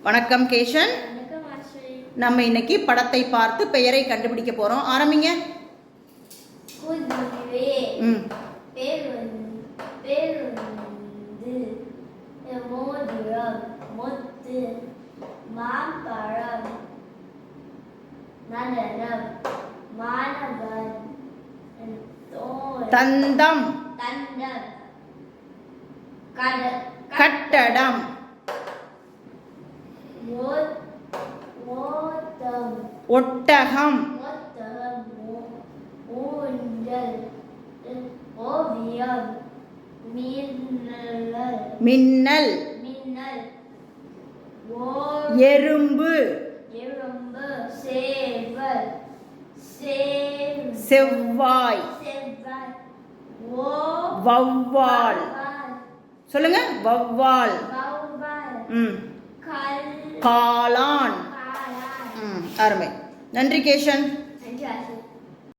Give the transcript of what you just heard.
வணக்கம் கேஷன். நம்ம இன்னைக்கு படத்தை பார்த்து பெயரை கண்டுபிடிக்க போறோம். ஆரம்பிங்க. மோதிரம், முத்து, மாம்பழம், நடனம், மாணவன், தந்தம், தண்டம், கட்டடம், ஒட்டகம், ஊஞ்சல், ஓவியம், மின்னல், எறும்பு, சேவல், செவ்வாய், வௌவால். சொல்லுங்க. வௌவால், காளான். அருமை. நன்றி கேஷன்.